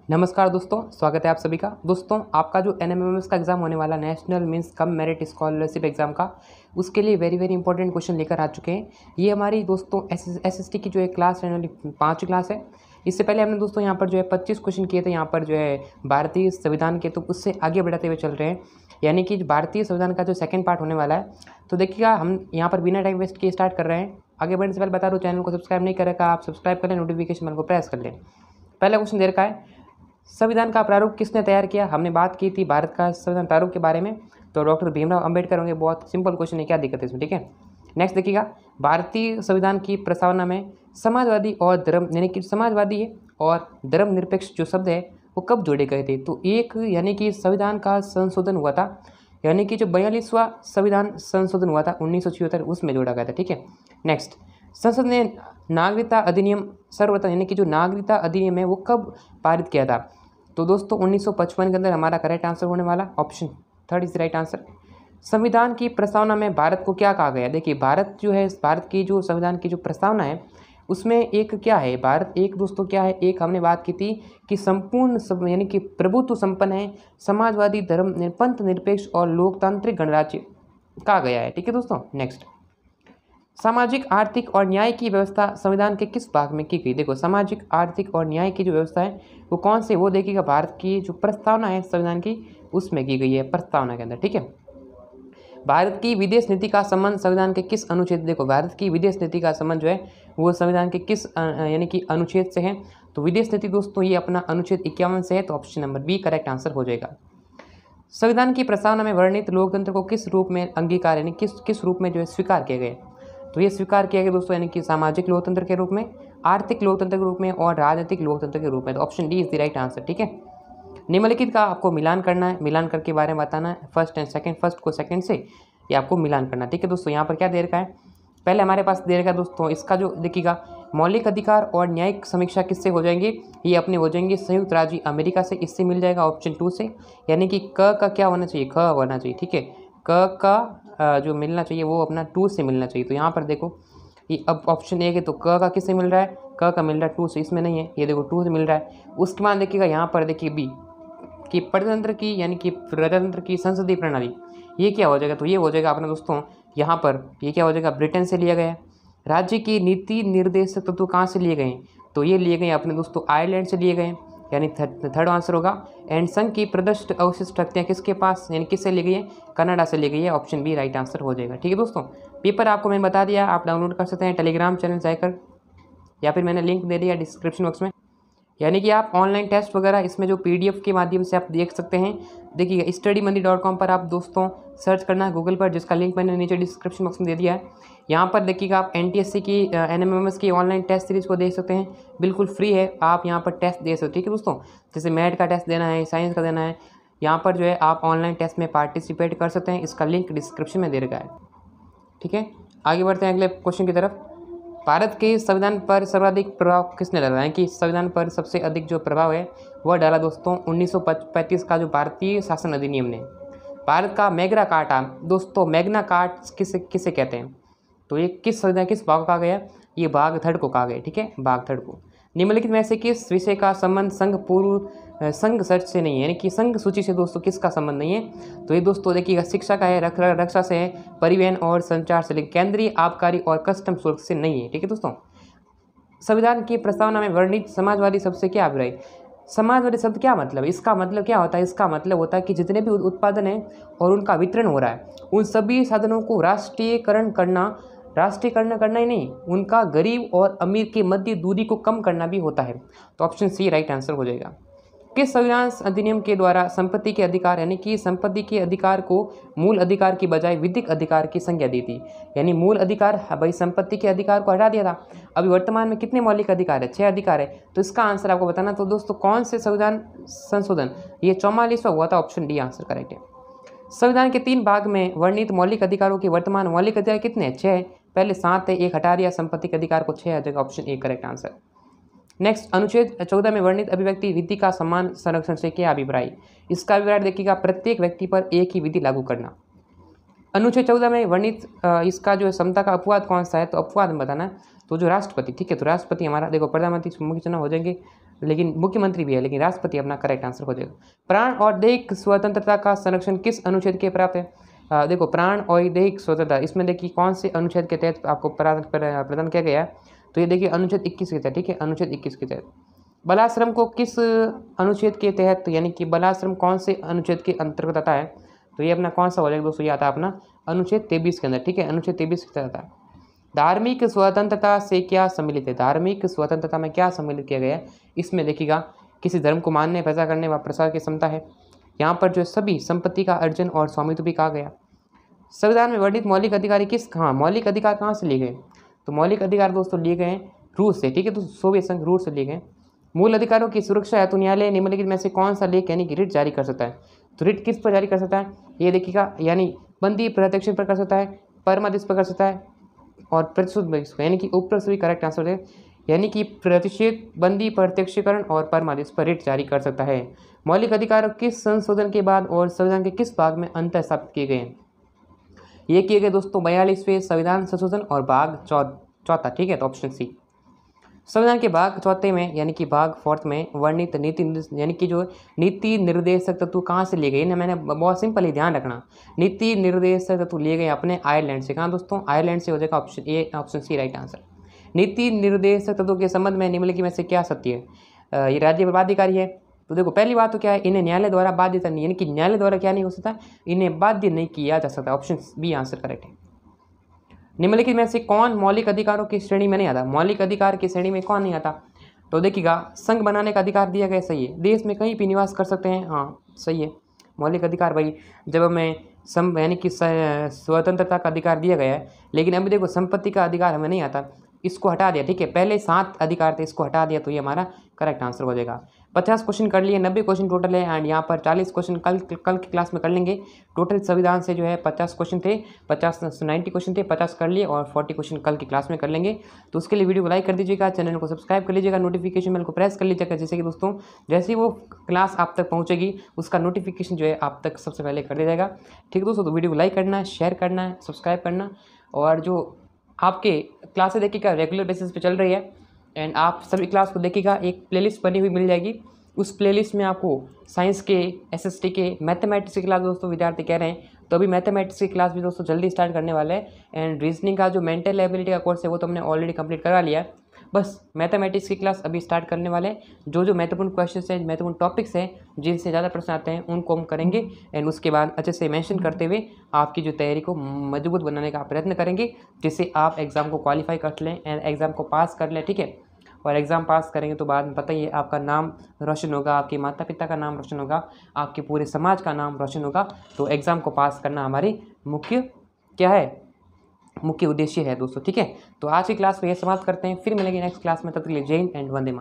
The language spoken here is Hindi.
नमस्कार दोस्तों, स्वागत है आप सभी का। दोस्तों, आपका जो एनएमएमएस का एग्ज़ाम होने वाला national means cum merit scholarship exam का, उसके लिए वेरी इंपॉर्टेंट क्वेश्चन लेकर आ चुके हैं। ये हमारी दोस्तों एसएसटी की जो है क्लास रहने वाली 5वीं क्लास है। इससे पहले हमने दोस्तों यहाँ पर जो है 25 क्वेश्चन किए थे, यहाँ पर जो है भारतीय संविधान के, तो उससे आगे बढ़ाते हुए चल रहे हैं। यानी कि भारतीय संविधान का जो सेकंड पार्ट होने वाला है। तो देखिएगा, हम यहाँ पर बिना टाइम वेस्ट किए स्टार्ट कर रहे हैं। आगे बढ़ने से पहले बता दूँ, चैनल को सब्सक्राइब नहीं करेगा आप सब्सक्राइब कर लें, नोटिफिकेशन बेल को प्रेस कर लें। पहला क्वेश्चन दे रखा है, संविधान का प्रारूप किसने तैयार किया। हमने बात की थी भारत का संविधान प्रारूप के बारे में, तो डॉक्टर भीमराव अंबेडकर होंगे। बहुत सिंपल क्वेश्चन है, क्या दिक्कत है इसमें, ठीक है। नेक्स्ट देखिएगा, भारतीय संविधान की प्रस्तावना में समाजवादी और धर्म यानी कि समाजवादी और धर्मनिरपेक्ष जो शब्द है वो कब जोड़े गए थे। तो एक यानी कि संविधान का संशोधन हुआ था, यानी कि जो 42वां संविधान संशोधन हुआ था 1976, उसमें जोड़ा गया था, ठीक है। नेक्स्ट, संसद ने नागरिकता अधिनियम सर्वप्रथम यानी कि जो नागरिकता अधिनियम है वो कब पारित किया था। तो दोस्तों 1955 के अंदर हमारा करेक्ट आंसर होने वाला ऑप्शन 3 इज राइट आंसर। संविधान की प्रस्तावना में भारत को क्या कहा गया। देखिए, भारत जो है, भारत की जो संविधान की जो प्रस्तावना है उसमें एक क्या है, भारत एक दोस्तों क्या है, एक हमने बात की थी कि संपूर्ण यानी कि प्रभुत्व संपन्न है, समाजवादी, धर्म पंथ निरपेक्ष और लोकतांत्रिक गणराज्य कहा गया है, ठीक है दोस्तों। नेक्स्ट, सामाजिक आर्थिक और न्याय की व्यवस्था संविधान के किस भाग में की गई। देखो, सामाजिक आर्थिक और न्याय की जो व्यवस्था है वो कौन से, वो देखिएगा भारत की जो प्रस्तावना है संविधान की उसमें की गई है, प्रस्तावना के अंदर, ठीक है। भारत की विदेश नीति का संबंध संविधान के किस अनुच्छेद, देखो भारत की विदेश नीति का संबंध जो है वो संविधान के किस यानी कि अनुच्छेद से है। तो विदेश नीति दोस्तों ये अपना अनुच्छेद 51 से है, तो option number B correct answer हो जाएगा। संविधान की प्रस्तावना में वर्णित लोकतंत्र को किस रूप में अंगीकार यानी किस रूप में जो है स्वीकार किए गए। तो ये स्वीकार किया गया दोस्तों यानी कि सामाजिक लोकतंत्र के रूप में, आर्थिक लोकतंत्र के रूप में और राजनीतिक लोकतंत्र के रूप में। तो option D is the right answer, ठीक है। निम्नलिखित का आपको मिलान करना है, मिलान करके बारे में बताना है, फर्स्ट एंड सेकंड, फर्स्ट को सेकंड से ये आपको मिलान करना, ठीक है दोस्तों। यहाँ पर क्या दे रखा है, पहले हमारे पास दे रखा है दोस्तों, इसका जो देखिएगा मौलिक अधिकार और न्यायिक समीक्षा किससे हो जाएंगे, ये अपने हो जाएंगे संयुक्त राज्य अमेरिका से, इससे मिल जाएगा ऑप्शन 2 से। यानी कि क का क्या होना चाहिए, ख होना चाहिए, ठीक है। क का जो मिलना चाहिए वो अपना 2 से मिलना चाहिए। तो यहाँ पर देखो, ये अब ऑप्शन ए है तो क का किससे मिल रहा है, क का मिल रहा है 2 से, इसमें नहीं है, ये देखो 2 से मिल रहा है। उसके बाद देखिएगा यहाँ पर देखिए बी कि प्रजातंत्र की यानी कि प्रजातंत्र की संसदीय प्रणाली, ये क्या हो जाएगा, तो ये हो जाएगा अपना दोस्तों यहाँ पर, ये क्या हो जाएगा, ब्रिटेन से लिया गया है। राज्य की नीति निर्देशक तत्व कहाँ से लिए गए, तो ये लिए गए अपने दोस्तों आयरलैंड से लिए गए, यानी थर्ड आंसर होगा। एंड संघ की प्रदर्शित अवशिष्ट शक्तियाँ किसके पास यानी किससे ली गई है, कनाडा से ली गई है, ऑप्शन बी राइट आंसर हो जाएगा, ठीक है दोस्तों। पेपर आपको मैंने बता दिया, आप डाउनलोड कर सकते हैं टेलीग्राम चैनल जाकर, या फिर मैंने लिंक दे दिया डिस्क्रिप्शन बॉक्स में। यानी कि आप ऑनलाइन टेस्ट वगैरह इसमें जो पीडीएफ के माध्यम से आप देख सकते हैं। देखिए studymoney.com पर आप दोस्तों सर्च करना है गूगल पर, जिसका लिंक मैंने नीचे डिस्क्रिप्शन बॉक्स में दे दिया है। यहाँ पर देखिएगा आप एनटीएससी की एनएमएमएस की ऑनलाइन टेस्ट सीरीज़ को देख सकते हैं, बिल्कुल फ्री है, आप यहाँ पर टेस्ट दे सकते हो, ठीक है दोस्तों। जैसे मैथ का टेस्ट देना है, साइंस का देना है, यहाँ पर जो है आप ऑनलाइन टेस्ट में पार्टिसिपेट कर सकते हैं, इसका लिंक डिस्क्रिप्शन में दे रखा है, ठीक है। आगे बढ़ते हैं अगले क्वेश्चन की तरफ। भारत के संविधान पर सर्वाधिक प्रभाव किसने डाला है, कि संविधान पर सबसे अधिक जो प्रभाव है वह डाला दोस्तों 1935 का जो भारतीय शासन अधिनियम ने। भारत का मैग्ना कार्टा दोस्तों, मैग्ना कार्ट किसे किसे कहते हैं, तो ये किस संविधान किस भाग को कहा गया, ये भाग 3 को कहा गया, ठीक है, भाग 3 को। निम्नलिखित में से किस विषय का संबंध संघ सर्च से नहीं है, यानी कि संघ सूची से दोस्तों किसका संबंध नहीं है। तो ये दोस्तों देखिएगा शिक्षा का है, रक्षा से है, परिवहन और संचार से, लेकिन केंद्रीय आबकारी और कस्टम शुल्क से नहीं है, ठीक है दोस्तों। संविधान की प्रस्तावना में वर्णित समाजवादी शब्द से क्या अभिप्राय। समाजवादी शब्द क्या मतलब, इसका मतलब क्या होता है, इसका मतलब होता है कि जितने भी उत्पादन है और उनका वितरण हो रहा है उन सभी साधनों को राष्ट्रीयकरण करना ही नहीं, उनका गरीब और अमीर के मध्य दूरी को कम करना भी होता है। तो ऑप्शन सी राइट आंसर हो जाएगा। किस संविधान अधिनियम के द्वारा संपत्ति के अधिकार यानी कि संपत्ति के अधिकार को मूल अधिकार की बजाय विधिक अधिकार की संज्ञा दी थी। यानी मूल अधिकार भाई संपत्ति के अधिकार को हटा दिया था। अभी वर्तमान में कितने मौलिक अधिकार है, 6 अधिकार है। तो इसका आंसर आपको बताना। तो दोस्तों कौन से संविधान संशोधन, ये 44वां हुआ था, ऑप्शन डी आंसर करेक्ट है। संविधान के 3 भाग में वर्णित मौलिक अधिकारों के वर्तमान मौलिक अधिकार कितने हैं, 6 है, पहले 7 है, एक हटा दिया, संपत्ति के अधिकार को 6 आ जाएगा, option A correct answer. Next, अनुच्छेद 14 में वर्णित अभिव्यक्ति विधि का समान संरक्षण से क्या अभिप्राय। इसका अभिप्राय देखिएगा प्रत्येक व्यक्ति पर एक ही विधि लागू करना। अनुच्छेद 14 में वर्णित इसका जो समता का अपवाद कौन सा है, तो अपवाद में बताना है। तो जो राष्ट्रपति, ठीक है, तो राष्ट्रपति हमारा देखो प्रधानमंत्री मुख्य चुनाव हो जाएंगे, लेकिन मुख्यमंत्री भी है, लेकिन राष्ट्रपति अपना करेक्ट आंसर हो जाएगा। प्राण और दैहिक स्वतंत्रता का संरक्षण किस अनुच्छेद के प्राप्त है? देखो प्राण और दैहिक स्वतंत्रता, इसमें देखिए कौन से अनुच्छेद के तहत आपको प्रदान किया गया है, तो ये देखिए अनुच्छेद 21 के तहत, ठीक है, अनुच्छेद 21 के तहत। बालाश्रम को किस अनुच्छेद के तहत, यानी कि बालाश्रम कौन से अनुच्छेद के अंतर्गत आता है, तो ये अपना कौन सा हो जाएगा दोस्तों, ये आता है अपना अनुच्छेद 23 के अंदर, ठीक है, अनुच्छेद 23 के तहत आता है। धार्मिक स्वतंत्रता से क्या सम्मिलित है? धार्मिक स्वतंत्रता में क्या सम्मिलित किया गया है? इसमें देखिएगा किसी धर्म को मानने, प्रचार करने व प्रसार की क्षमता है। यहाँ पर जो सभी संपत्ति का अर्जन और स्वामित्व भी कहा गया। संविधान में वर्णित मौलिक अधिकार मौलिक अधिकार कहाँ से लिए गए? तो मौलिक अधिकार दोस्तों लिए गए हैं रूस से, ठीक है, तो सोवियत संघ रूस से लिए गए। मूल अधिकारों की सुरक्षा हेतु न्यायालय निम्नलिखित में से कौन सा लेख यानी कि रिट जारी कर सकता है? तो रिट किस पर जारी कर सकता है? ये देखिएगा, यानी बंदी प्रत्यक्ष पर कर सकता है, परमादेश पर कर सकता है और प्रतिशुद्ध, यानी कि ऊपर से भी करेक्ट आंसर है, यानी कि प्रतिषेध, बंदी, प्रत्यक्षीकरण और परमादेश पर रिट जारी कर सकता है। मौलिक अधिकार किस संशोधन के बाद और संविधान के किस भाग में अंतर स्थापित किए गए? ये किए गए दोस्तों 42वें संविधान संशोधन और भाग चौथा, ठीक है, तो ऑप्शन सी। संविधान के भाग चौथे में, यानी कि भाग 4 में वर्णित नीति, यानी कि जो नीति निर्देशक तत्व कहाँ से लिए गए ना, मैंने बहुत सिंपल ही ध्यान रखना, नीति निर्देशक तत्व लिए गए अपने आयरलैंड से। कहाँ दोस्तों? आयरलैंड से हो जाएगा option A, option C right answer. नीति निर्देशक तत्वों के संबंध में निम्नलिखित में से क्या सत्य है? ये राज्य पर बाध्यकारी है। तो देखो पहली बात तो क्या है, इन्हें न्यायालय द्वारा बाध्यता नहीं, यानी कि न्यायालय द्वारा क्या नहीं हो सकता, इन्हें बाध्य नहीं किया जा सकता। ऑप्शन बी आंसर करेक्ट है। निम्नलिखित में से कौन मौलिक अधिकारों की श्रेणी में नहीं आता? मौलिक अधिकार की श्रेणी में कौन नहीं आता? तो देखिएगा, संघ बनाने का अधिकार दिया गया, सही है। देश में कहीं भी निवास कर सकते हैं, हाँ सही है। मौलिक अधिकार भाई, जब हमें यानी कि स्वतंत्रता का अधिकार दिया गया है, लेकिन अभी देखो संपत्ति का अधिकार हमें नहीं आता, इसको हटा दिया, ठीक है, पहले 7 अधिकार थे, इसको हटा दिया, तो ये हमारा करेक्ट आंसर हो जाएगा। 50 क्वेश्चन कर लिए, 90 क्वेश्चन टोटल है, एंड यहाँ पर 40 क्वेश्चन कल की क्लास में कर लेंगे। टोटल संविधान से जो है 50 क्वेश्चन थे, 90 क्वेश्चन थे, 50 कर लिए और 40 क्वेश्चन कल की क्लास में कर लेंगे। तो उसके लिए वीडियो को लाइक कर दीजिएगा, चैनल को सब्सक्राइब कर लीजिएगा, नोटिफिकेशन बेल को प्रेस कर लीजिएगा, जैसे कि दोस्तों जैसे ही वो क्लास आप तक पहुँचेगी उसका नोटिफिकेशन जो है आप तक सबसे पहले कर दिया जाएगा। ठीक है दोस्तों, तो वीडियो को लाइक करना है, शेयर करना है, सब्सक्राइब करना, और जो आपके क्लासेस देखिएगा रेगुलर बेसिस पे चल रही है, एंड आप सभी क्लास को देखिएगा, एक प्लेलिस्ट बनी हुई मिल जाएगी। उस प्लेलिस्ट में आपको साइंस के, एसएसटी के, मैथमेटिक्स की क्लास दोस्तों विद्यार्थी कह रहे हैं, तो अभी मैथमेटिक्स की क्लास भी दोस्तों जल्दी स्टार्ट करने वाले हैं। एंड रीजनिंग का जो मेंटल एबिलिटी का कोर्स है वो तो हमने ऑलरेडी कंप्लीट करा लिया है, बस मैथमेटिक्स की क्लास अभी स्टार्ट करने वाले हैं। जो महत्वपूर्ण क्वेश्चन है, महत्वपूर्ण टॉपिक्स हैं, जिनसे ज़्यादा प्रश्न आते हैं, उनको हम करेंगे, एंड उसके बाद अच्छे से मेंशन करते हुए आपकी जो तैयारी को मजबूत बनाने का प्रयत्न करेंगे, जिससे आप एग्ज़ाम को क्वालिफाई कर लें एंड एग्ज़ाम को पास कर लें, ठीक है। और एग्ज़ाम पास करेंगे तो बाद में पता ही है, आपका नाम रोशन होगा, आपके माता पिता का नाम रोशन होगा, आपके पूरे समाज का नाम रोशन होगा। तो एग्ज़ाम को पास करना हमारी मुख्य क्या है, मुख्य उद्देश्य है दोस्तों, ठीक है। तो आज की क्लास को ये समाप्त करते हैं, फिर मिलेंगे नेक्स्ट क्लास में, तब तक के लिए जय हिंद एंड वंदे मातरम।